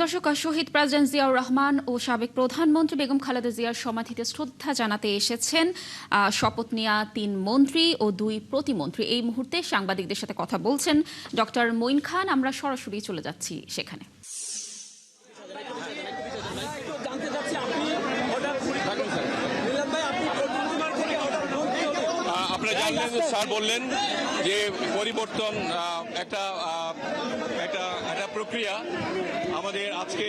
দর্শক, শহীদ প্রেসিডেন্ট জিয়াউর রহমান ও সাবেক প্রধানমন্ত্রী বেগম খালেদা জিয়ার সমাধিতে শ্রদ্ধা জানাতে এসেছেন শপথ নেওয়া ৩ মন্ত্রী ও ২ প্রতিমন্ত্রী। এই মুহূর্তে সাংবাদিকদের সাথে কথা বলছেন ডক্টর মঈন খান। আমরা সরাসরি চলে যাচ্ছি সেখানে। আপনারা জানলেন, স্যার বললেন যে পরিবর্তন একটা প্রক্রিয়া। আমাদের আজকে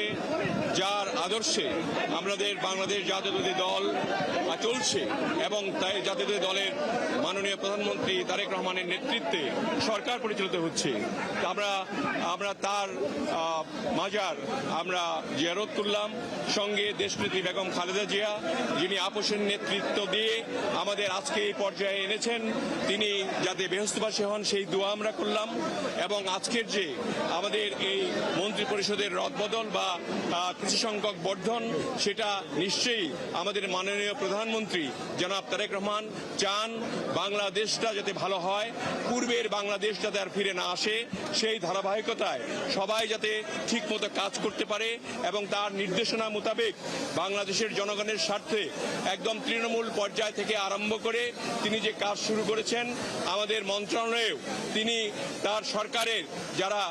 যার আদর্শে আমাদের বাংলাদেশ জাতীয়তাবাদী দল চলছে এবং তাই জাতীয়তাবাদী দলের মাননীয় প্রধানমন্ত্রী তারেক রহমানের নেতৃত্বে সরকার পরিচালিত হচ্ছে। আমরা তার মাজার আমরা জিয়ারত করলাম, সঙ্গে দেশনেত্রী বেগম খালেদা জিয়া, যিনি আপোষের নেতৃত্ব দিয়ে আমাদের আজকে এই পর্যায়ে এনেছেন, তিনি যাতে বেহেশতবাসী হন সেই দোয়া আমরা করলাম। এবং আজকের যে আমাদের এই মন্ত্রী পরিষদের রদবদল বা কিছু সংখ্যক বর্ধন, সেটা নিশ্চয়ই আমাদের মাননীয় প্রধানমন্ত্রী জনাব তারেক রহমান চান বাংলাদেশটা যাতে ভালো হয়, পূর্বের বাংলাদেশ যাতে আর ফিরে না আসে, সেই ধারাবাহিকতায় সবাই যাতে ঠিকমতো কাজ করতে পারে এবং তার নির্দেশনা মোতাবেক বাংলাদেশের জনগণের স্বার্থে একদম তৃণমূল পর্যায় থেকে আরম্ভ করে তিনি যে কাজ শুরু করেছেন, আমাদের মন্ত্রণালয়েও তিনি তার সরকারের যারা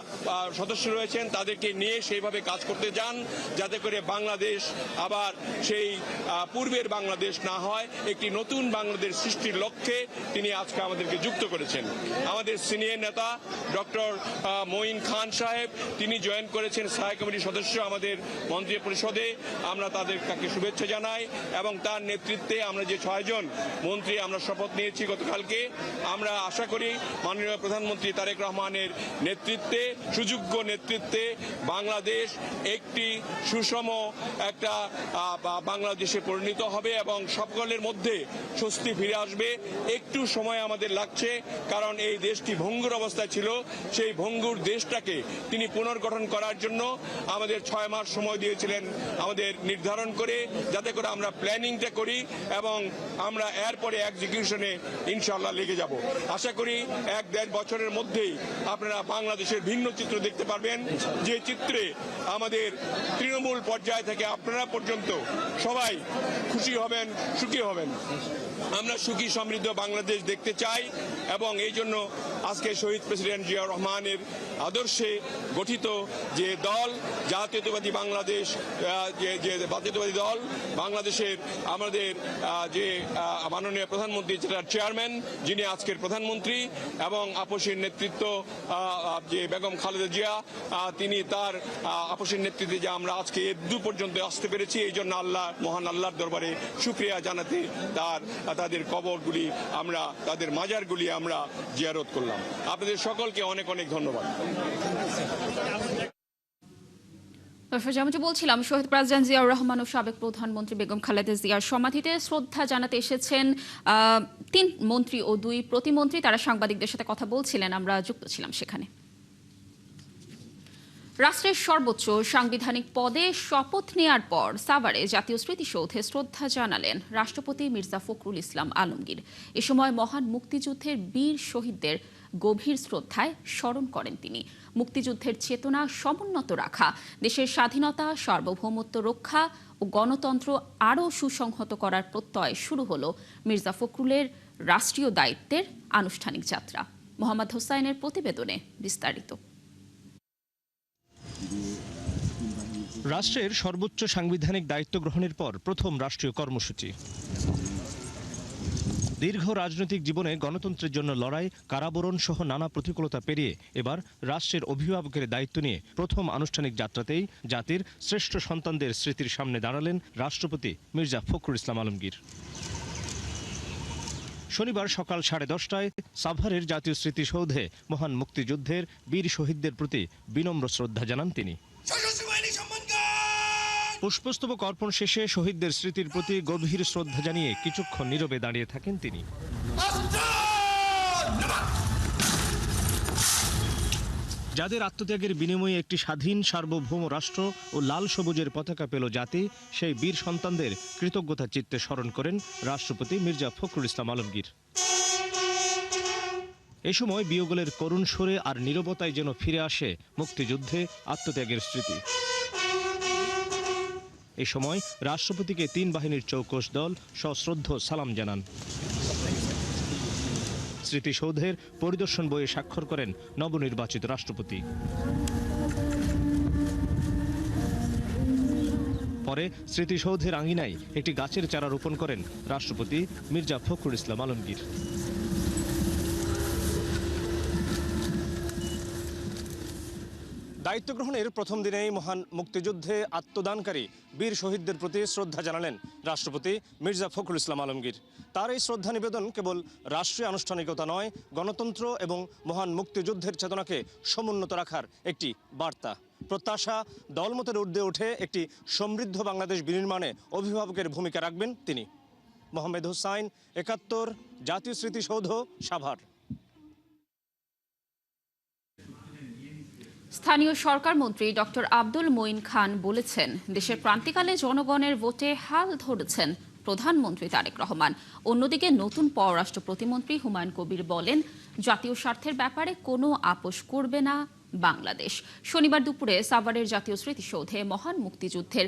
সদস্য রয়েছেন তাদেরকে নিয়ে সেইভাবে কাজ করতে যান, যাতে করে বাংলাদেশ আবার সেই পূর্বের বাংলাদেশ না হয়, একটি নতুন বাংলাদেশ সৃষ্টির লক্ষ্যে তিনি আজকে আমাদেরকে যুক্ত করেছেন। আমাদের সিনিয়র নেতা ডক্টর মঈন খান সাহেব, তিনি জয়েন করেছেন স্থায়ী কমিটির সদস্য আমাদের মন্ত্রী পরিষদে। আমরা তাকে শুভেচ্ছা জানাই এবং তার নেতৃত্বে আমরা যে 6 জন মন্ত্রী আমরা শপথ নিয়েছি গতকালকে, আমরা আশা করি মাননীয় প্রধানমন্ত্রী তারেক রহমানের নেতৃত্বে, সুযোগ্য নেতৃত্বে বাংলাদেশ একটি সুষম একটা বাংলাদেশে পরিণত হবে এবং সকলের মধ্যে স্বস্তি ফিরে আসবে। একটু সময় আমাদের লাগছে, কারণ এই দেশটি ভঙ্গুর অবস্থায় ছিল। সেই ভঙ্গুর দেশটাকে তিনি পুনর্গঠন করার জন্য আমাদের 6 মাস সময় দিয়েছিলেন আমাদের নির্ধারণ করে, যাতে করে আমরা প্ল্যানিংটা করি এবং আমরা এরপরে এক্সিকিউশনে ইনশাআল্লাহ লেগে যাব। আশা করি 1-1.5 বছরের মধ্যেই আপনারা বাংলাদেশের ভিন্ন চিত্র দেখতে পারবেন, যে চিত্রে আমাদের তৃণমূল পর্যায় থেকে আপনারা পর্যন্ত সবাই খুশি হবেন, সুখী হবেন। আমরা সুখী সমৃদ্ধ বাংলাদেশ দেখতে চাই এবং এই জন্য আজকে শহীদ প্রেসিডেন্ট জিয়াউর রহমানের আদর্শে গঠিত যে দল জাতীয়তাবাদী বাংলাদেশ, যে জাতীয়তাবাদী দল বাংলাদেশের আমাদের যে মাননীয় প্রধানমন্ত্রী, যেটার চেয়ারম্যান যিনি আজকের প্রধানমন্ত্রী, এবং আপোষের নেতৃত্ব যে বেগম খালেদা জিয়া, তিনি তার আপোষের নেতৃত্বে যে আমরা আজকে এদু পর্যন্ত আসতে পেরেছি, এই জন্য মহান আল্লাহর দরবারে শুকরিয়া জানাতে তাদের কবরগুলি আমরা, তাদের মাজারগুলি আমরা জিয়ারত করলাম। আপনাদের সকলকে অনেক অনেক ধন্যবাদ। যেমনটি বলছিলাম, শহীদ প্রেসিডেন্ট জিয়াউর রহমান ও সাবেক প্রধানমন্ত্রী বেগম খালেদা জিয়ার সমাধিতে শ্রদ্ধা জানাতে এসেছেন 3 মন্ত্রী ও 2 প্রতিমন্ত্রী। তারা সাংবাদিকদের সাথে কথা বলছিলেন, আমরা যুক্ত ছিলাম সেখানে। রাষ্ট্রের সর্বোচ্চ সাংবিধানিক পদে শপথ নেয়ার পর সাভারে জাতীয় স্মৃতিসৌধে শ্রদ্ধা জানালেন রাষ্ট্রপতি মির্জা ফখরুল ইসলাম আলমগীর। এ সময় মহান মুক্তিযুদ্ধের বীর শহীদদের গভীর শ্রদ্ধায় স্মরণ করেন তিনি। মুক্তিযুদ্ধের চেতনা সমুন্নত রাখা, দেশের স্বাধীনতা, সার্বভৌমত্ব রক্ষা ও গণতন্ত্র আরও সুসংহত করার প্রত্যয় শুরু হলো মির্জা ফখরুলের রাষ্ট্রীয় দায়িত্বের আনুষ্ঠানিক যাত্রা। মোহাম্মদ হোসাইনের প্রতিবেদনে বিস্তারিত। রাষ্ট্রের সর্বোচ্চ সাংবিধানিক দায়িত্ব গ্রহণের পর প্রথম রাষ্ট্রীয় কর্মসূচি। দীর্ঘ রাজনৈতিক জীবনে গণতন্ত্রের জন্য লড়াই, কারাবরণ সহ নানা প্রতিকূলতা পেরিয়ে এবার রাষ্ট্রের অভিভাবকের দায়িত্ব নিয়ে প্রথম আনুষ্ঠানিক যাত্রাতেই জাতির শ্রেষ্ঠ সন্তানদের স্মৃতির সামনে দাঁড়ালেন রাষ্ট্রপতি মির্জা ফখরুল ইসলাম আলমগীর। শনিবার সকাল 10:30টায় সাভারের জাতীয় স্মৃতিসৌধে মহান মুক্তিযুদ্ধের বীর শহীদদের প্রতি বিনম্র শ্রদ্ধা জানান তিনি। পুষ্পস্তবক অর্পণ শেষে শহীদদের স্মৃতির প্রতি গভীর শ্রদ্ধা জানিয়ে কিছুক্ষণ নীরবে দাঁড়িয়ে থাকেন তিনি। যাদের আত্মত্যাগের বিনিময়ে একটি স্বাধীন সার্বভৌম রাষ্ট্র ও লাল সবুজের পতাকা পেল জাতি, সেই বীর সন্তানদের কৃতজ্ঞতা চিত্তে স্মরণ করেন রাষ্ট্রপতি মির্জা ফখরুল ইসলাম আলমগীর। এ সময় বিয়োগলের করুণ সুরে আর নীরবতায় যেন ফিরে আসে মুক্তিযুদ্ধে আত্মত্যাগের স্মৃতি। এ সময় রাষ্ট্রপতিকে 3 বাহিনীর চৌকস দল সশ্রদ্ধ সালাম জানান। স্মৃতিসৌধের পরিদর্শন বইয়ে স্বাক্ষর করেন নবনির্বাচিত রাষ্ট্রপতি। পরে স্মৃতিসৌধের আঙিনায় একটি গাছের চারা রোপণ করেন রাষ্ট্রপতি মির্জা ফখরুল ইসলাম আলমগীর। দায়িত্ব গ্রহণের প্রথম দিনেই মহান মুক্তিযুদ্ধে আত্মদানকারী বীর শহীদদের প্রতি শ্রদ্ধা জানালেন রাষ্ট্রপতি মির্জা ফখরুল ইসলাম আলমগীর। তার এই শ্রদ্ধা নিবেদন কেবল রাষ্ট্রীয় আনুষ্ঠানিকতা নয়, গণতন্ত্র এবং মহান মুক্তিযুদ্ধের চেতনাকে সমুন্নত রাখার একটি বার্তা। প্রত্যাশা, দলমতের ঊর্ধ্বে উঠে একটি সমৃদ্ধ বাংলাদেশ বিনির্মাণে অভিভাবকের ভূমিকা রাখবেন তিনি। মোহাম্মদ হুসাইন, ৭১, জাতীয় স্মৃতিসৌধ, সাভার। স্থানীয় সরকার মন্ত্রী ডক্টর আব্দুল মঈন খান বলেছেন, দেশের ক্রান্তিকালে জনগণের ভোটে হাল ধরেছেন প্রধানমন্ত্রী তারেক রহমান। অন্যদিকে নতুন পররাষ্ট্র প্রতিমন্ত্রী হুমায়ুন কবির বলেন, জাতীয় স্বার্থের ব্যাপারে কোনো আপোষ করবে না বাংলাদেশ। শনিবার দুপুরে সাভারের জাতীয় স্মৃতিসৌধে মহান মুক্তিযুদ্ধের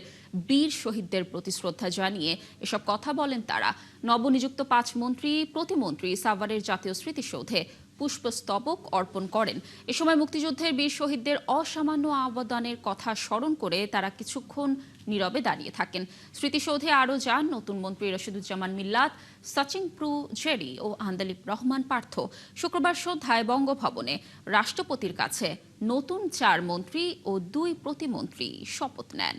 বীর শহীদদের প্রতি শ্রদ্ধা জানিয়ে এসব কথা বলেন তারা। নবনিযুক্ত 5 মন্ত্রী প্রতিমন্ত্রী সাভারের জাতীয় স্মৃতিসৌধে পুষ্পস্তবক অর্পণ করেন। এ সময় মুক্তিযুদ্ধের বীর শহীদদের অসামান্য অবদানের কথা স্মরণ করে তারা কিছুক্ষণ নীরবে দাঁড়িয়ে থাকেন। স্মৃতিসৌধে আরও যান নতুন মন্ত্রী রশিদুজ্জামান মিল্লাত, সচিন প্রু জেরি ও আন্দালিব রহমান পার্থ। শুক্রবার সন্ধ্যায় বঙ্গভবনে রাষ্ট্রপতির কাছে নতুন 4 মন্ত্রী ও 2 প্রতিমন্ত্রী শপথ নেন।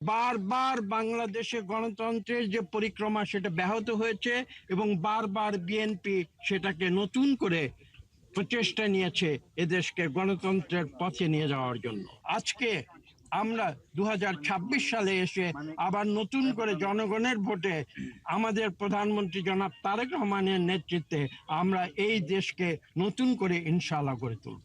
বারবার বাংলাদেশে গণতন্ত্রের যে পরিক্রমা সেটা ব্যাহত হয়েছে এবং বারবার বিএনপি সেটাকে নতুন করে প্রচেষ্টা নিয়েছে এদেশকে গণতন্ত্রের পথে নিয়ে যাওয়ার জন্য। আজকে আমরা 2026 সালে এসে আবার নতুন করে জনগণের ভোটে আমাদের প্রধানমন্ত্রী জনাব তারেক রহমানের নেতৃত্বে আমরা এই দেশকে নতুন করে ইনশাআল্লাহ গড়ে তুলব।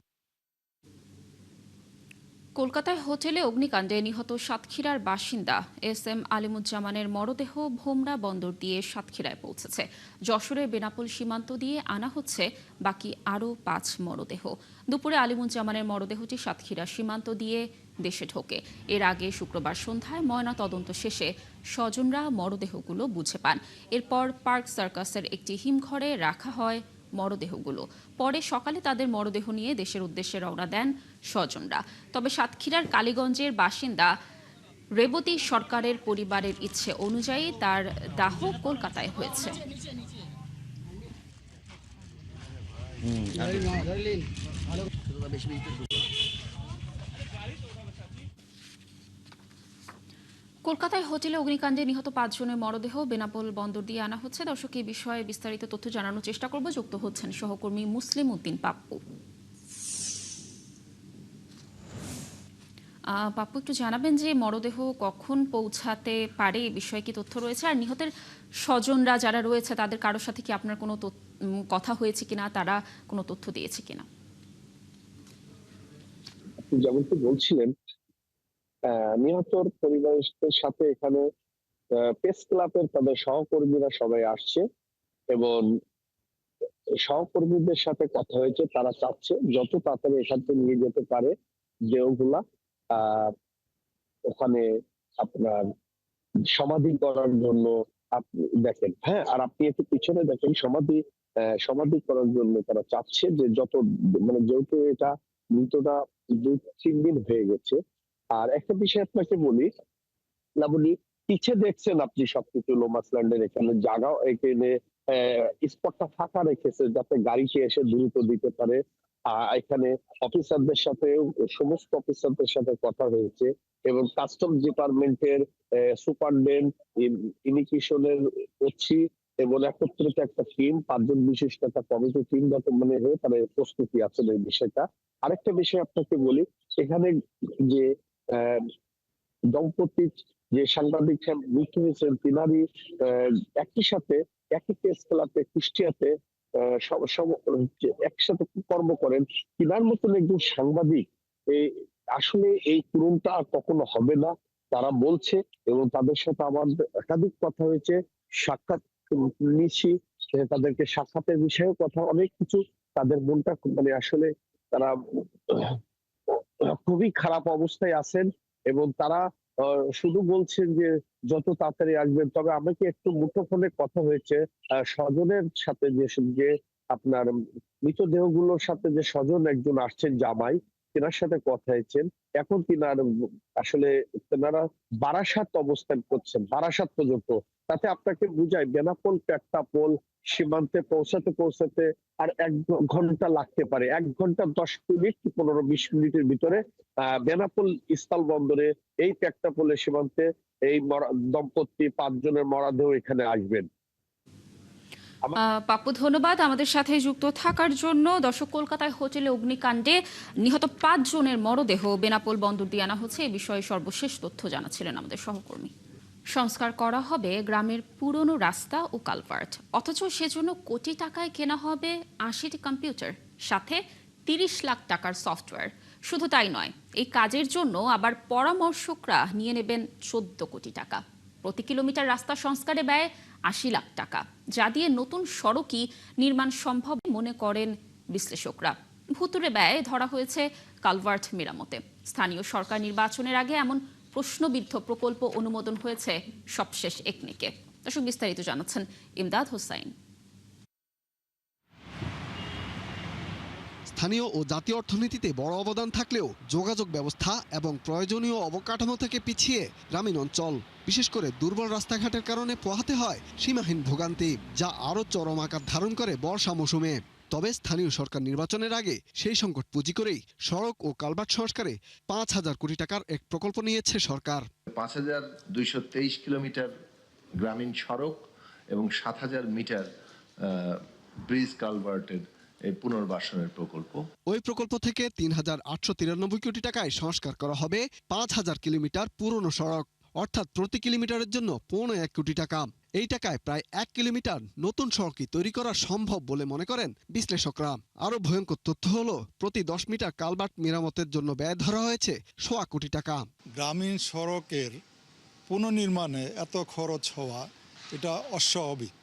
কলকাতায় হোটেলে অগ্নিকাণ্ডে নিহত সাতক্ষীরার বাসিন্দা এস.এম. আলিমুজ্জামানের মরদেহ ভোমরা বন্দর দিয়ে সাতক্ষীরায় পৌঁছেছে। যশোরের বেনাপোল সীমান্ত দিয়ে আনা হচ্ছে বাকি আরও 5 মরদেহ। দুপুরে আলিমুজ্জামানের মরদেহটি সাতক্ষীরা সীমান্ত দিয়ে দেশে ঢোকে। এর আগে শুক্রবার সন্ধ্যায় ময়না তদন্ত শেষে স্বজনরা মরদেহগুলো বুঝে পান। এরপর পার্ক সার্কাসের একটি হিমঘরে রাখা হয় মরদেহগুলো। পরে সকালে তাদের মরদেহ নিয়ে দেশের উদ্দেশ্যে রওনা দেন স্বজনরা। তবে সাতক্ষীরার কালীগঞ্জের বাসিন্দা রেবতী সরকারের পরিবারের ইচ্ছে অনুযায়ী তার দাহ কলকাতায় হয়েছে। কলকাতায় হোটেলে অগ্নিকাণ্ডে নিহত 5 জনের মরদেহ বেনাপোল বন্দর দিয়ে আনা হচ্ছে। দর্শক, এই বিষয়ে বিস্তারিত তথ্য জানানোর চেষ্টা করব। যুক্ত হচ্ছেন সহকর্মী মুসলিম উদ্দিন পাপ্পু। পাপ্পু, একটু জানাবেন যে মরদেহ কখন পৌঁছাতে পারে, এ বিষয়ে কি তথ্য রয়েছে? আর নিহতের স্বজনরা যারা রয়েছে তাদের কারোর সাথে কি আপনার কোনো কথা হয়েছে কিনা, তারা কোনো তথ্য দিয়েছে কিনা? যেমনটি বলছিলেন, নিহতর পরিবারের সাথে এখানে প্রেস ক্লাবের তাদের সহকর্মীরা সবাই আসছে এবং সহকর্মীদের সাথে কথা হয়েছে। তারা চাচ্ছে যত তাড়াতাড়ি এখান থেকে নিয়ে যেতে পারে দেহগুলা ওখানে আপনার সমাধি করার জন্য। আপনি দেখেন, হ্যাঁ, আর আপনি একটু পিছনে দেখেন সমাধি করার জন্য তারা চাচ্ছে যে যত, মানে যেহেতু এটা মৃতটা 2-3 দিন হয়ে গেছে। আর একটা বিষয় আপনাকে বলি, লাবণী, পিছে দেখছেন আপনি সবকিছু লোমাসল্যান্ডের এখানে জায়গা, এখানে স্পটটা ফাঁকা রেখেছে যাতে গাড়িকে এসে দ্রুত দিতে পারে। এখানে অফিসারদের সাথে, সমস্ত অফিসারদের সাথে কথা হয়েছে এবং কাস্টম ডিপার্টমেন্টের সুপারডেন্ট, ইমিগ্রেশনের ওসি এবং একত্রিত একটা টিম, 5 জন বিশিষ্ট একটা কমিটি টিম বর্তমানে হয়ে তারা প্রস্তুতি আছেন এই বিষয়টা। আরেকটা বিষয় আপনাকে বলি, এখানে যে দম্পতির যে সাংবাদিক মৃত্যু হয়েছেন, তিনারই একই সাথে একই প্রেস ক্লাবে কুষ্টিয়াতে একসাথে কর্ম করেন। তিনার মতন একজন সাংবাদিক আসলে এই পূরণটা আর কখনো হবে না তারা বলছে এবং তাদের সাথে আমার একাধিক কথা হয়েছে, সাক্ষাৎ নিচ্ছি সে তাদেরকে সাক্ষাতের বিষয়েও কথা, অনেক কিছু তাদের মনটা মানে আসলে তারা খুবই খারাপ অবস্থায় আছেন এবং তারা শুধু বলছেন যে যত তাড়াতাড়ি আসবেন। তবে আমাকে একটু মুঠোফোনে কথা হয়েছে স্বজনের সাথে, যে আপনার মৃতদেহগুলোর সাথে যে স্বজন একজন আসছেন জামাই, তেনার সাথে কথা হয়েছেন। এখন তিনার আসলে তেনারা বারাসাত অবস্থান করছেন, বারাসাত পর্যন্ত। তাতে আপনাকে বুঝায় বেনাপোল পেট্টাপোল সীমান্তে পৌঁছাতে আর ১ ঘন্টা লাগতে পারে। ১ ঘন্টা ১০ মিনিট ১৫-২০ মিনিটের ভিতরে বেনাপোল স্থল বন্দরে এই পেট্টাপোলের সীমান্তে এই দম্পতি ৫ জনের মরদেহ এখানে আসবেন। পাপ্পু, ধন্যবাদ আমাদের সাথে যুক্ত থাকার জন্য। দর্শক, কলকাতায় হোটেলে অগ্নিকাণ্ডে নিহত ৫ জনের মরদেহ বেনাপোল বন্দর দিয়ে আনা হচ্ছে, এ বিষয়ে সর্বশেষ তথ্য জানাচ্ছিলেন আমাদের সহকর্মী। সংস্কার করা হবে গ্রামের পুরনো রাস্তা ও কালভার্ট, অথচ সেজন্য কোটি টাকায় কেনা হবে ৮০টি কম্পিউটার, সাথে ৩০ লাখ টাকার সফটওয়্যার। শুধু তাই নয়, এই কাজের জন্য আবার পরামর্শকরা নিয়ে নেবেন ১৪ কোটি টাকা। প্রতি কিলোমিটার রাস্তা সংস্কারে ব্যয় ৮০ লাখ টাকা, যা দিয়ে নতুন সড়কই নির্মাণ সম্ভব মনে করেন বিশ্লেষকরা। ভুতুড়ে ব্যয় ধরা হয়েছে কালভার্ট মেরামতে। স্থানীয় সরকার নির্বাচনের আগে এমন প্রশ্নবিদ্ধ প্রকল্প অনুমোদন হয়েছে সবশেষ একনেকে। দর্শক, বিস্তারিত জানাচ্ছেন ইমদাদ হোসাইন। স্থানীয় ও জাতীয় অর্থনীতিতে বড় অবদান থাকলেও যোগাযোগ ব্যবস্থা এবং প্রয়োজনীয় অবকাঠামো থেকে পিছিয়ে গ্রামীণ অঞ্চল। বিশেষ করে দুর্বল রাস্তাঘাটের কারণে পোহাতে হয় সীমাহীন ভোগান্তি, যা আরও চরম আকার ধারণ করে বর্ষা মৌসুমে। তবে স্থানীয় সরকার নির্বাচনের আগে সেই সংকট পুঁজি করেই সড়ক ও কালভার্ট সংস্কারে ৫,০০০ কোটি টাকার এক প্রকল্প নিয়েছে সরকার। ৫,২২৩ কিলোমিটার গ্রামীণ সড়ক এবং ৭,০০০ মিটার ব্রিজ কালভার্টের এই পুনর্বাসনের প্রকল্প। ওই প্রকল্প থেকে ৩,৮৯৩ কোটি টাকায় সংস্কার করা হবে ৫,০০০ কিলোমিটার পুরনো সড়ক, অর্থাৎ প্রতি কিলোমিটারের জন্য ১.৫ কোটি টাকা। এই টাকায় প্রায় ১ কিলোমিটার নতুন সড়কই তৈরি করা সম্ভব বলে মনে করেন বিশ্লেষকরা। আরো ভয়ঙ্কর তথ্য হলো, প্রতি ১০ মিটার কালভার্ট মেরামতের জন্য ব্যয় ধরা হয়েছে ১.৫ কোটি টাকা। গ্রামীণ সড়কের পুনর্নির্মাণে এত খরচ হওয়া এটা অস্বাভাবিক,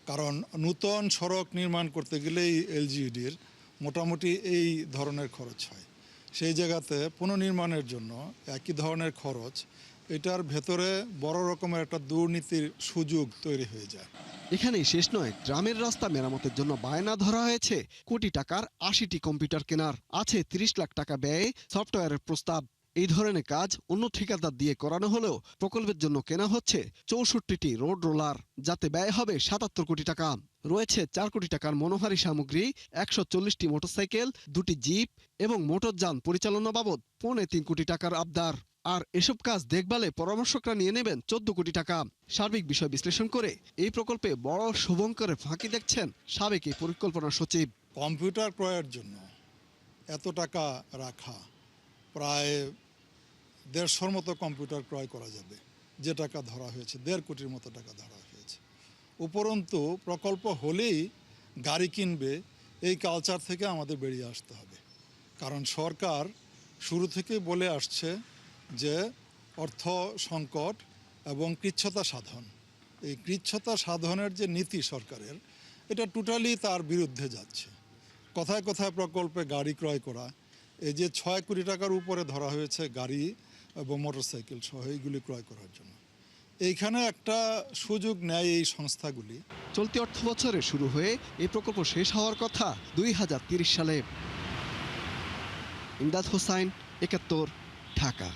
কারণ নূতন সড়ক নির্মাণ করতে গেলেই এলজিইডির মোটামুটি এই ধরনের খরচ হয়। সেই জায়গাতে পুনর্নির্মাণের জন্য একই ধরনের খরচ, এটার ভেতরে বড় রকমের একটা দুর্নীতির সুযোগ তৈরি হয়ে যায়। এখানেই শেষ নয়, গ্রামের রাস্তা মেরামতের জন্য বায়না ধরা হয়েছে কোটি টাকার ৮০টি কম্পিউটার কেনার, আছে ৩০ লাখ টাকা ব্যয়ে সফটওয়্যারের প্রস্তাব। এই ধরনের কাজ অন্য ঠিকাদার দিয়ে করানো হলেও প্রকল্পের জন্য কেনা হচ্ছে ৬৪টি রোড রোলার, যাতে ব্যয় হবে ৭৭ কোটি টাকা। রয়েছে ৪ কোটি টাকার মনোহারী সামগ্রী, ১৪০টি মোটরসাইকেল, ২টি জিপ এবং মোটরযান পরিচালনা বাবদ ৩.৫ কোটি টাকার আবদার। আর এসব কাজ দেখভালে পরামর্শকরা নিয়ে নেবেন ১৪ কোটি টাকা। সার্বিক বিষয় বিশ্লেষণ করে এই প্রকল্পে বড় শুভঙ্করের ফাঁকি দেখছেন সাবেক এই পরিকল্পনা সচিব। কম্পিউটার ক্রয়ের জন্য এত টাকা রাখা, প্রায় ১৫০ মতো কম্পিউটার ক্রয় করা যাবে, যে টাকা ধরা হয়েছে ১.৫ কোটির মতো টাকা ধরা হয়েছে। উপরন্তু প্রকল্প হলেই গাড়ি কিনবে, এই কালচার থেকে আমাদের বেরিয়ে আসতে হবে। কারণ সরকার শুরু থেকেই বলে আসছে যে অর্থ সংকট এবং কৃচ্ছ্রতা সাধন, এই কৃচ্ছ্রতা সাধনের যে নীতি সরকারের, এটা টোটালি তার বিরুদ্ধে যাচ্ছে। কথায় কথায় প্রকল্পে গাড়ি ক্রয় করা, এই যে ৬ কোটি টাকার উপরে ধরা হয়েছে গাড়ি এবং মোটরসাইকেল সহ এইগুলি ক্রয় করার জন্য, এইখানে একটা সুযোগ নেয় এই সংস্থাগুলি। চলতি অর্থ বছরে শুরু হয়ে এই প্রকল্প শেষ হওয়ার কথা ২০৩০ সালে। ইমদাদ হোসাইন, ৭১, ঢাকা।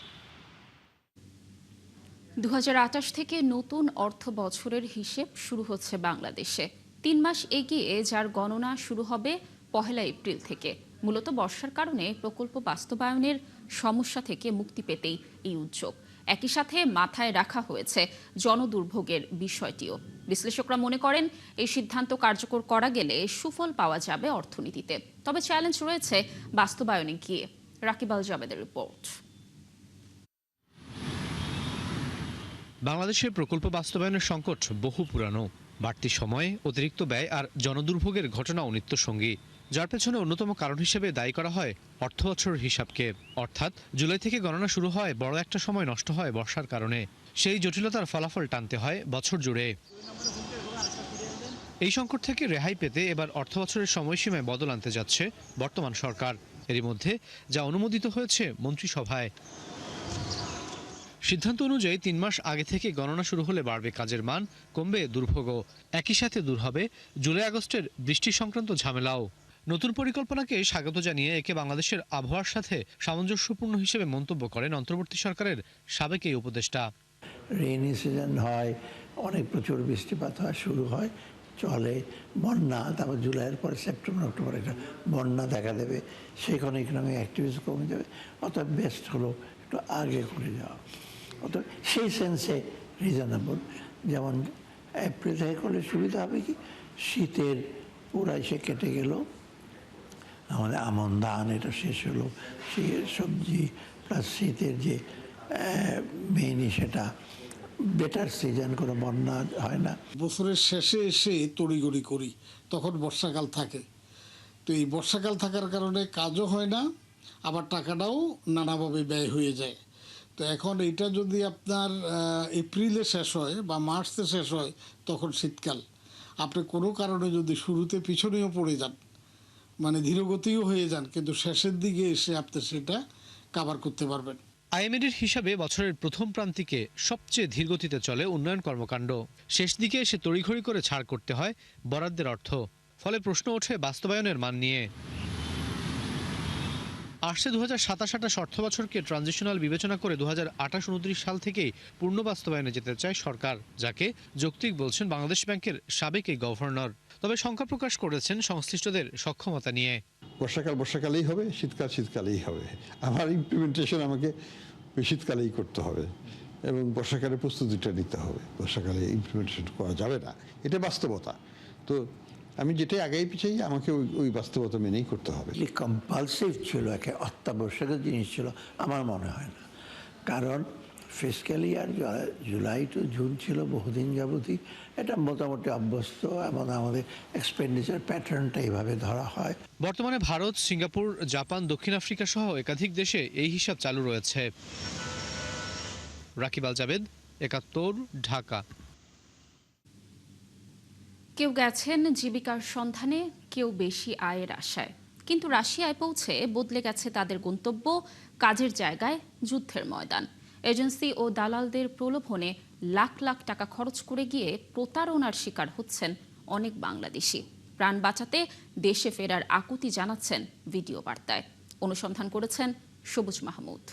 ২০২৮ থেকে নতুন অর্থ বছরের হিসেব শুরু হচ্ছে বাংলাদেশে। ৩ মাস এগিয়ে, যার গণনা শুরু হবে ১ এপ্রিল থেকে। মূলত বর্ষার কারণে প্রকল্প বাস্তবায়নের সমস্যা থেকে মুক্তি পেতেই এই উদ্যোগ। একই সাথে মাথায় রাখা হয়েছে জনদুর্ভোগের বিষয়টিও। বিশ্লেষকরা মনে করেন, এই সিদ্ধান্ত কার্যকর করা গেলে সুফল পাওয়া যাবে অর্থনীতিতে। তবে চ্যালেঞ্জ রয়েছে বাস্তবায়নে গিয়ে। রাকিব আল জাবেদের রিপোর্ট। বাংলাদেশের প্রকল্প বাস্তবায়নের সংকট বহু পুরানো। বাড়তি সময়, অতিরিক্ত ব্যয় আর জনদুর্ভোগের ঘটনাও নিত্যসঙ্গী, যার পেছনে অন্যতম কারণ হিসেবে দায়ী করা হয় অর্থবছরের হিসাবকে। অর্থাৎ জুলাই থেকে গণনা শুরু হয়, বড় একটা সময় নষ্ট হয় বর্ষার কারণে। সেই জটিলতার ফলাফল টানতে হয় বছর জুড়ে। এই সংকট থেকে রেহাই পেতে এবার অর্থবছরের সময়সীমায় বদল আনতে যাচ্ছে বর্তমান সরকার। এরই মধ্যে যা অনুমোদিত হয়েছে মন্ত্রিসভায়। সিদ্ধান্ত অনুযায়ী ৩ মাস আগে থেকে গণনা শুরু হলে বাড়বে কাজের মান, কমবে দুর্ভোগও। একই সাথে দূর হবে জুলাই আগস্টের বৃষ্টি সংক্রান্ত ঝামেলাও। নতুন পরিকল্পনাকে স্বাগত জানিয়ে একে বাংলাদেশের আবহাওয়ার সাথে সামঞ্জস্যপূর্ণ হিসেবে মন্তব্য করেন অন্তর্বর্তী সরকারের সাবেক এই উপদেষ্টা। রেইনি সিজন হয়, অনেক প্রচুর বৃষ্টিপাত হয়, শুরু হয়, চলে, বন্যা, তারপর জুলাইয়ের পরে সেপ্টেম্বর অক্টোবর একটা বন্যা দেখা দেবে, সেখানে ইকোনমিক অ্যাক্টিভিটি কমে যাবে। অর্থাৎ বেস্ট হলো একটু আগে করে যাওয়া। অর্থাৎ সেই সেন্সে রিজনেবল। যেমন এপ্রিল থেকে করলে সুবিধা হবে কি, শীতের পুরা এসে কেটে গেল, আমাদের আমন ধান এটা শেষ হলো, সবজি প্লাস শীতের যে মেইনই সেটা বেটার সিজন, কোনো বন্যা হয় না। বছরের শেষে এসে তড়িঘড়ি করি, তখন বর্ষাকাল থাকে। তো এই বর্ষাকাল থাকার কারণে কাজও হয় না, আবার টাকাটাও নানাভাবে ব্যয় হয়ে যায়। তো এখন এটা যদি আপনার এপ্রিলে শেষ হয় বা মার্চে শেষ হয়, তখন শীতকাল। আপনি কোনো কারণে যদি শুরুতে পিছনেও পড়ে যান, মানে ধীরগতিও হয়ে যান, কিন্তু শেষের দিকে এসে আপনি সেটা কভার করতে পারবেন। আইএমএডির হিসাবে বছরের প্রথম প্রান্তিকে সবচেয়ে ধীরগতিতে চলে উন্নয়ন কর্মকাণ্ড। শেষ দিকে এসে তড়িঘড়ি করে ছাড় করতে হয় বরাদ্দের অর্থ। ফলে প্রশ্ন ওঠে বাস্তবায়নের মান নিয়ে। আসছে 2027-28 অর্থ বছরকে ট্রানজিশনাল বিবেচনা করে 2028-29 সাল থেকেই পূর্ণ বাস্তবায়নে যেতে চায় সরকার, যাকে যৌক্তিক বলছেন বাংলাদেশ ব্যাংকের সাবেক এই গভর্নর। তবে শঙ্কা প্রকাশ করেছেন সংশ্লিষ্টদের সক্ষমতা নিয়ে। বর্ষাকাল বর্ষাকালেই হবে, শীতকাল শীতকালেই হবে। আমার ইমপ্লিমেন্টেশন আমাকে শীতকালেই করতে হবে এবং বর্ষাকালের প্রস্তুতিটা নিতে হবে। বর্ষাকালে ইমপ্লিমেন্টেশন করা যাবে না, এটা বাস্তবতা। তো আমি যেটাই আগেই পিছাই, আমাকে ওই বাস্তবতা মেনেই করতে হবে। কম্পালসিভ ছিল, একে অত্যাবশ্যকের জিনিস ছিল আমার মনে হয় না। কারণ ফিসক্যাল ইয়ার জুলাই টু জুন ছিল বহুদিন যাবতই, এটা মোটামুটি অভ্যস্ত এবং আমাদের এক্সপেন্ডিচার প্যাটার্নটা এইভাবে ধরা হয়। বর্তমানে ভারত, সিঙ্গাপুর, জাপান, দক্ষিণ আফ্রিকা সহ একাধিক দেশে এই হিসাব চালু রয়েছে। রাকিব আল জাবেদ, ৭১, ঢাকা। কেউ গেছেন জীবিকার সন্ধানে, কেউ বেশি আয়ের আশায়। কিন্তু রাশিয়ায় পৌঁছে বদলে গেছে তাদের গন্তব্য, কাজের জায়গায় যুদ্ধের ময়দান। এজেন্সি ও দালালদের প্রলোভনে লাখ লাখ টাকা খরচ করে গিয়ে প্রতারণার শিকার হচ্ছেন অনেক বাংলাদেশি। প্রাণ বাঁচাতে দেশে ফেরার আকুতি জানাচ্ছেন ভিডিও বার্তায়। অনুসন্ধান করেছেন সবুজ মাহমুদ।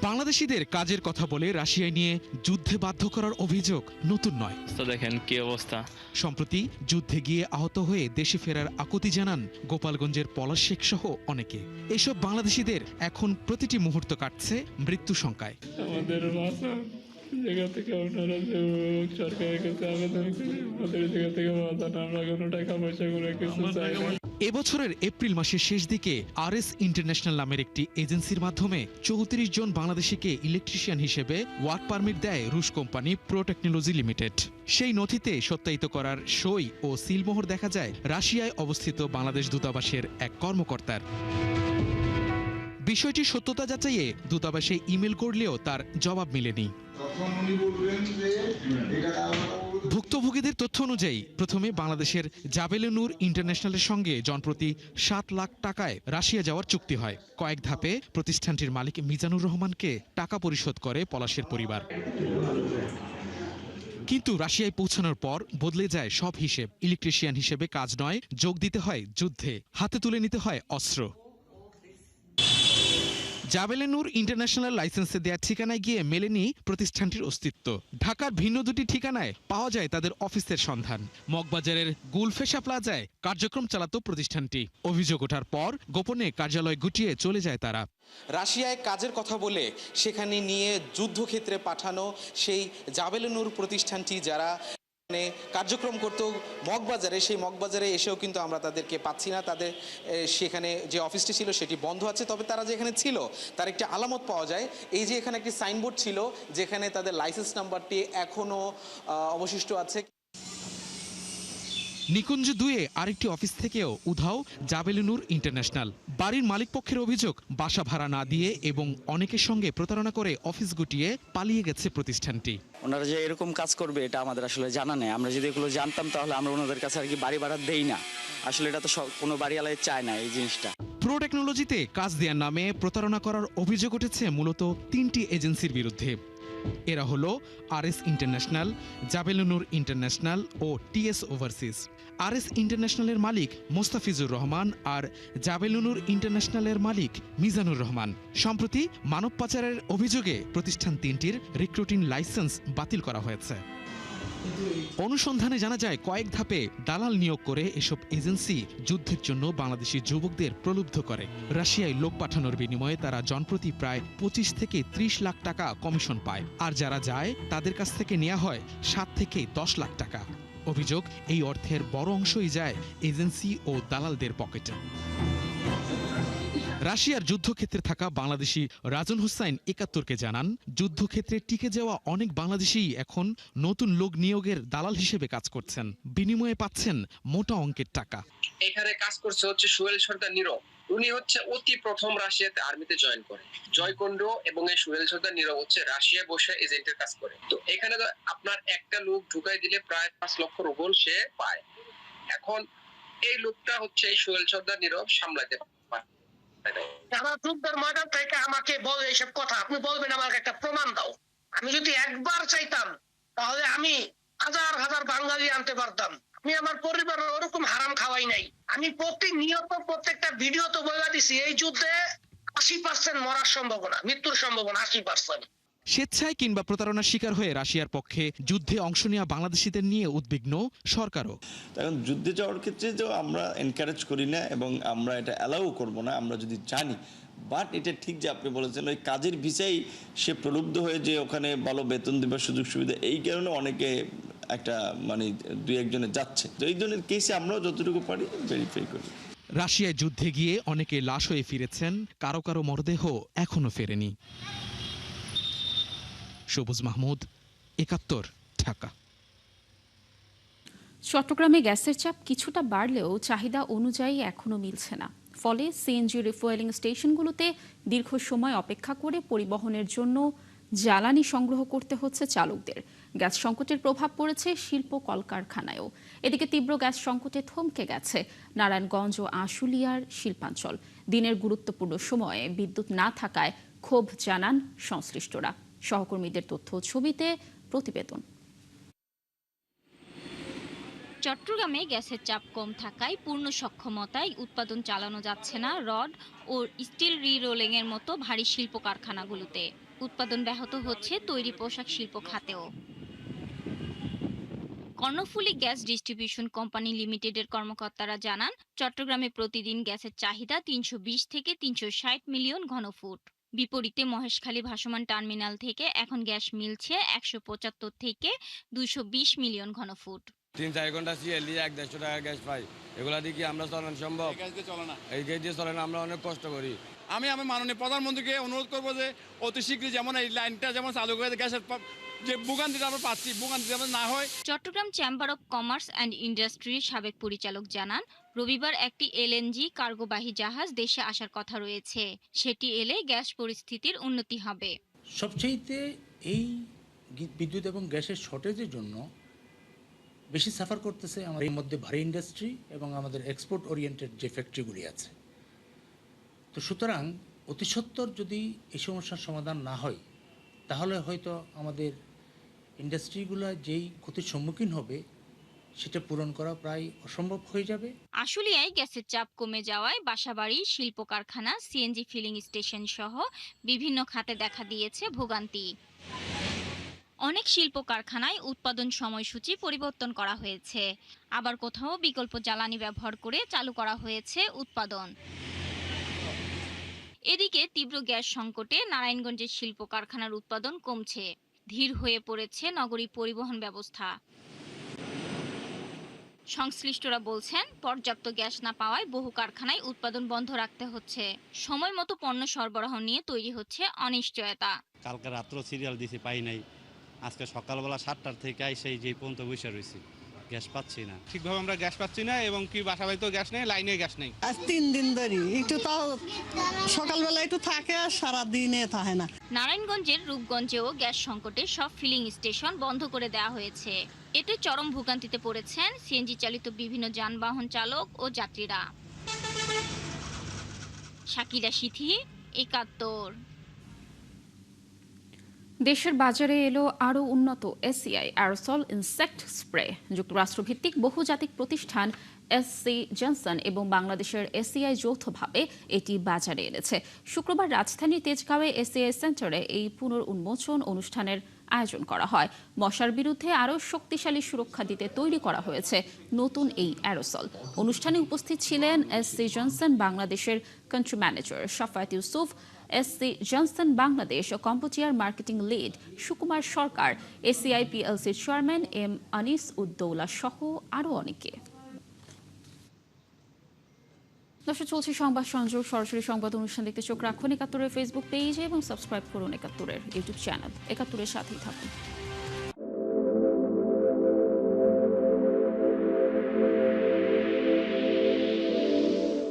বাংলাদেশিদের কাজের কথা বলে রাশিয়ায় নিয়ে যুদ্ধে বাধ্য করার অভিযোগ নতুন নয়। দেখেন কি অবস্থা। সম্প্রতি যুদ্ধে গিয়ে আহত হয়ে দেশে ফেরার আকুতি জানান গোপালগঞ্জের পলাশ শেখ সহ অনেকে। এসব বাংলাদেশিদের এখন প্রতিটি মুহূর্ত কাটছে মৃত্যু শঙ্কায়। আমাদের ভাষা জায়গা থেকে আপনারা সরকারের কাছে আবেদন করে আমাদের জায়গা থেকে আমরা কোনো টাকা পয়সা করে কিছু চাই না। এবছরের এপ্রিল মাসের শেষ দিকে আরএস ইন্টারন্যাশনাল নামের একটি এজেন্সির মাধ্যমে ৩৪ জন বাংলাদেশিকে ইলেকট্রিশিয়ান হিসেবে ওয়ার্ক পারমিট দেয় রুশ কোম্পানি প্রো টেকনোলজি লিমিটেড। সেই নথিতে সত্যায়িত করার সই ও সিলমোহর দেখা যায় রাশিয়ায় অবস্থিত বাংলাদেশ দূতাবাসের এক কর্মকর্তার। বিষয়টি সত্যতা যাচাইয়ে দূতাবাসে ইমেল করলেও তার জবাব মেলেনি। ভুক্তভোগীদের তথ্য অনুযায়ী প্রথমে বাংলাদেশের জাবেলে নূর ইন্টারন্যাশনালের সঙ্গে জনপ্রতি ৭ লাখ টাকায় রাশিয়া যাওয়ার চুক্তি হয়। কয়েক ধাপে প্রতিষ্ঠানটির মালিক মিজানুর রহমানকে টাকা পরিশোধ করে পলাশের পরিবার। কিন্তু রাশিয়ায় পৌঁছানোর পর বদলে যায় সব হিসেব। ইলেকট্রিশিয়ান হিসেবে কাজ নয়, যোগ দিতে হয় যুদ্ধে, হাতে তুলে নিতে হয় অস্ত্র। জাবেলে নূর ইন্টারন্যাশনাল লাইসেন্সে দেওয়া ঠিকানায় গিয়ে মেলেনি প্রতিষ্ঠানটির অস্তিত্ব। ঢাকার ভিন্ন দুটি ঠিকানায় পাওয়া যায় তাদের অফিসের সন্ধান। মগবাজারের গুলফেশা প্লাজায় কার্যক্রম চালাতো প্রতিষ্ঠানটি। অভিযোগ ওঠার পর গোপনে কার্যালয় গুটিয়ে চলে যায় তারা। রাশিয়ায় কাজের কথা বলে সেখানে নিয়ে যুদ্ধক্ষেত্রে পাঠানো সেই জাবেলে নূর প্রতিষ্ঠানটি যারা কার্যক্রম করতো মগবাজারে, সেই মগবাজারে এসেও কিন্তু আমরা তাদেরকে পাচ্ছি না। তাদের সেখানে যে অফিসটি ছিল সেটি বন্ধ আছে। তবে তারা যে এখানে ছিল তার একটি আলামত পাওয়া যায়। এই যে এখানে একটি সাইনবোর্ড ছিল যেখানে তাদের লাইসেন্স নাম্বারটি এখনো অবশিষ্ট আছে। নিকুঞ্জ 2-এ আরেকটি অফিস থেকেও উধাও জাবেলুনুর ইন্টারন্যাশনাল। বাড়ির মালিকপক্ষের অভিযোগ, বাসা ভাড়া না দিয়ে এবং অনেকের সঙ্গে প্রতারণা করে অফিস গুটিয়ে পালিয়ে গেছে প্রতিষ্ঠানটি। ওনারা যে এরকম কাজ করবে এটা আমাদের আসলে জানা নেই। আমরা যদি এগুলো জানতাম তাহলে আমরা ওনাদের কাছে আর কি বাড়ি ভাড়া দেই না। আসলে এটা তো কোনো বাড়িওয়ালাই চায় না এই জিনিসটা। প্রো টেকনোলজিতে কাজ দেওয়ার নামে প্রতারণা করার অভিযোগ উঠেছে মূলত 3টি এজেন্সির বিরুদ্ধে। এরা হলো আরএস ইন্টারন্যাশনাল, জাবেলুনুর ইন্টারন্যাশনাল ও টিএস ওভারসিজ। আরএস ইন্টারন্যাশনালের মালিক মোস্তাফিজুর রহমান আর জাবেলুনুর ইন্টারন্যাশনালের মালিক মিজানুর রহমান। সম্প্রতি মানব পাচারের অভিযোগে প্রতিষ্ঠান 3টির রিক্রুটিং লাইসেন্স বাতিল করা হয়েছে। অনুসন্ধানে জানা যায় কয়েক ধাপে দালাল নিয়োগ করে এসব এজেন্সি যুদ্ধের জন্য বাংলাদেশি যুবকদের প্রলুব্ধ করে। রাশিয়ায় লোক পাঠানোর বিনিময়ে তারা জনপ্রতি প্রায় 25 থেকে 30 লাখ টাকা কমিশন পায়, আর যারা যায় তাদের কাছ থেকে নেওয়া হয় 7 থেকে 10 লাখ টাকা। অভিযোগ, এই অর্থের বড় অংশই যায় এজেন্সি ও দালালদের পকেটে। রাশিয়ার যুদ্ধক্ষেত্রে থাকা বাংলাদেশি রাজন হুসাইন ৭১কে জানান, যুদ্ধক্ষেত্রে টিকে যাওয়া অনেক বাংলাদেশী এখন নতুন লোক নিয়োগের দালাল হিসেবে কাজ করছেন, বিনিময়ে পাচ্ছেন মোটা অঙ্কের টাকা। এখানে কাজ করছে হচ্ছে সোহেল সর্দার নীরব। উনি হচ্ছে অতি প্রথম রাশিয়াতে আর্মিতে জয়েন করে। জয়কুণ্ড এবং এই সোহেল সর্দার নীরব হচ্ছে রাশিয়া বসে এজেন্টের কাজ করে। তো এখানে তো আপনার একটা লোক ঢুকাই দিলে প্রায় 5 লক্ষ রুবল সে পায়। এখন এই লোকটা হচ্ছে এই সোহেল সর্দার নীরব সামলাতে পারে। যারা যুদ্ধের ময়দান থেকে আমাকে বলে এইসব কথা, আপনি বলবেন আমাকে একটা প্রমাণ দাও। আমি যদি একবার চাইতাম তাহলে আমি হাজার হাজার বাঙালি আনতে পারতাম। আমি আমার পরিবারের ওরকম হারাম খাওয়াই নাই। আমি প্রতিনিয়ত প্রত্যেকটা ভিডিও তো বলে দিছি, এই যুদ্ধে 80% মরার সম্ভাবনা, মৃত্যুর সম্ভাবনা 80%। স্বেচ্ছায় কিংবা প্রতারণার শিকার হয়ে রাশিয়ার পক্ষে যুদ্ধে অংশ নেওয়া বাংলাদেশিদের নিয়ে উদ্বিগ্ন সরকারও। এখন যুদ্ধে যাওয়ার ক্ষেত্রে তো আমরা এনকারেজ করি না এবং আমরা এটা অ্যালাউ করব না, আমরা যদি জানি। বাট এটা ঠিক যে আপনি বলেছেন, ওই কাজের ভিসাই সে প্রলুব্ধ হয়ে যে ওখানে ভালো বেতন দেবার সুযোগ সুবিধা, এই কারণে অনেকে একটা মানে 2-1 জনে যাচ্ছে। তো এই ধরনের কেসে আমরাও যতটুকু পারি ভেরিফাই করি। রাশিয়ায় যুদ্ধে গিয়ে অনেকে লাশ হয়ে ফিরেছেন, কারো কারো মরদেহ এখনো ফেরেনি। সবুজ মাহমুদ, ৭১, ঢাকা। চট্টগ্রামে গ্যাসের চাপ কিছুটা বাড়লেও চাহিদা অনুযায়ী এখনো মিলছে না। ফলে সিএনজি রিফুয়েলিং স্টেশনগুলোতে দীর্ঘ সময় অপেক্ষা করে পরিবহনের জন্য জ্বালানি সংগ্রহ করতে হচ্ছে চালকদের। গ্যাস সংকটের প্রভাব পড়েছে শিল্প কলকারখানায়ও। এদিকে তীব্র গ্যাস সংকটে থমকে গেছে নারায়ণগঞ্জ ও আশুলিয়ার শিল্পাঞ্চল। দিনের গুরুত্বপূর্ণ সময়ে বিদ্যুৎ না থাকায় ক্ষোভ জানান সংশ্লিষ্টরা। সহকর্মীদের তথ্য ছবিতে প্রতিবেদন। চট্টগ্রামে গ্যাসের চাপ কম থাকায় পূর্ণ সক্ষমতায় উৎপাদন চালানো যাচ্ছে না রড ও স্টিল রি-রোলিং এর মতো ভারী শিল্প কারখানাগুলোতে। উৎপাদন ব্যাহত হচ্ছে তৈরি পোশাক শিল্প খাতেও। কর্ণফুলী গ্যাস ডিস্ট্রিবিউশন কোম্পানি লিমিটেডের কর্মকর্তারা জানান, চট্টগ্রামে প্রতিদিন গ্যাসের চাহিদা 320 থেকে 360 মিলিয়ন ঘনফুট। বিপরীতে মহেশখালী ভাসমান টার্মিনাল থেকে এখন গ্যাস মিলছে 175 থেকে 220 মিলিয়ন ঘনফুট। 3-4 ঘন্টা সিএলডি 150 টাকা গ্যাস পাই, এগুলা দিয়ে কি আমরা চালানো সম্ভব? এই গ্যাস দিয়ে চলে না, আমরা অনেক কষ্ট করি। আমি মাননীয় প্রধানমন্ত্রীকে অনুরোধ করবো যে অতি শীঘ্রই যেমন এই লাইনটা যেমন চালু করে গ্যাসের যে ভোগান্তিটা আমরা পাচ্ছি, ভোগান্তি যেমন না হয়। Chattogram Chamber of Commerce and ইন্ডাস্ট্রির সাবেক পরিচালক জানান, রবিবার একটি এলএনজি কার্গোবাহী জাহাজ দেশে আসার কথা রয়েছে। সেটি এলে গ্যাস পরিস্থিতির উন্নতি হবে। সবচেয়ে এই বিদ্যুৎ এবং গ্যাসের শর্টেজের জন্য বেশি সাফার করতেছে আমাদের এই মধ্যে ভারী ইন্ডাস্ট্রি এবং আমাদের এক্সপোর্ট ওরিয়েন্টেড যে ফ্যাক্টরিগুলি আছে। তো সুতরাং অতি সত্বর যদি এই সমস্যার সমাধান না হয় তাহলে হয়তো আমাদের ইন্ডাস্ট্রিগুলো যেই ক্ষতির সম্মুখীন হবে সেটা পূরণ করা প্রায় অসম্ভব হয়ে যাবে। আশুলিয়ায় গ্যাসের চাপ কমে যাওয়ায় বাসাবাড়ি, শিল্প কারখানা, সিএনজি ফিলিং স্টেশন সহ বিভিন্ন খাতে দেখা দিয়েছে ভোগান্তি। অনেক শিল্প কারখানায় উৎপাদন সময়সূচি পরিবর্তন করা হয়েছে, আবার কোথাও বিকল্প জ্বালানি ব্যবহার করে চালু করা হয়েছে উৎপাদন। এদিকে তীব্র গ্যাস সংকটে নারায়ণগঞ্জের শিল্প কারখানার উৎপাদন কমছে, ধীর হয়ে পড়েছে নগরী পরিবহন ব্যবস্থা। সংশ্লিষ্টরা বলছেন, পর্যাপ্ত গ্যাস না পাওয়ায় বহু কারখানায় উৎপাদন বন্ধ রাখতে হচ্ছে। সময় মতো পণ্য সরবরাহ নিয়ে তৈরি হচ্ছে অনিশ্চয়তা। কালকে রাত্র সিরিয়াল দিছি, পাই নাই। আজকে সকালবেলা 7টার থেকে সেই যে পর্যন্ত বসে রয়েছি, গ্যাস পাচ্ছি না, ঠিকভাবে আমরা গ্যাস পাচ্ছি না, এবং কি বাসা বাড়িতেও গ্যাস নেই, লাইনে গ্যাস নেই। আজ 3 দিন ধরে একটু তাও সকালবেলা একটু থাকে আর সারা দিনে থাকে না। নারায়ণগঞ্জের রূপগঞ্জেও গ্যাস সংকটে সব ফিলিং স্টেশন বন্ধ করে দেওয়া হয়েছে। এতে চরম ভোগান্তিতে পড়েছেন সিএনজি চালিত বিভিন্ন যানবাহন চালক ও যাত্রীরা। শাকিলা সিথি, ৭১। দেশের বাজারে এলো আরও উন্নত এসিআই অ্যারোসল ইনসেক্ট স্প্রে। যুক্তরাষ্ট্রভিত্তিক বহুজাতিক প্রতিষ্ঠান এসসি জনসন এবং বাংলাদেশের এসিআই যৌথভাবে এটি বাজারে এনেছে। শুক্রবার রাজধানীর তেজগাঁওয়ে এসিআই সেন্টারে এই পুনর্উন্মোচন অনুষ্ঠানের আয়োজন করা হয়। মশার বিরুদ্ধে আরও শক্তিশালী সুরক্ষা দিতে তৈরি করা হয়েছে নতুন এই অ্যারোসল। অনুষ্ঠানে উপস্থিত ছিলেন এসসি জনসন বাংলাদেশের country manager Shafayat Yusuf, SC Johnson Bangladesh ও কম্বোডিয়ার marketing lead Sukumar Sarkar, ACI পিএলসির চেয়ারম্যান এম আনিস উদ্দৌলা সহ আরও অনেকে। দর্শক, চলছে সংবাদ সংযোগ। সরাসরি সংবাদ অনুষ্ঠান দেখতে চোখ রাখুন ৭১-এর ফেসবুক পেজে এবং সাবস্ক্রাইব করুন ৭১-এর ইউটিউব চ্যানেল। ৭১-এর সাথেই থাকুন।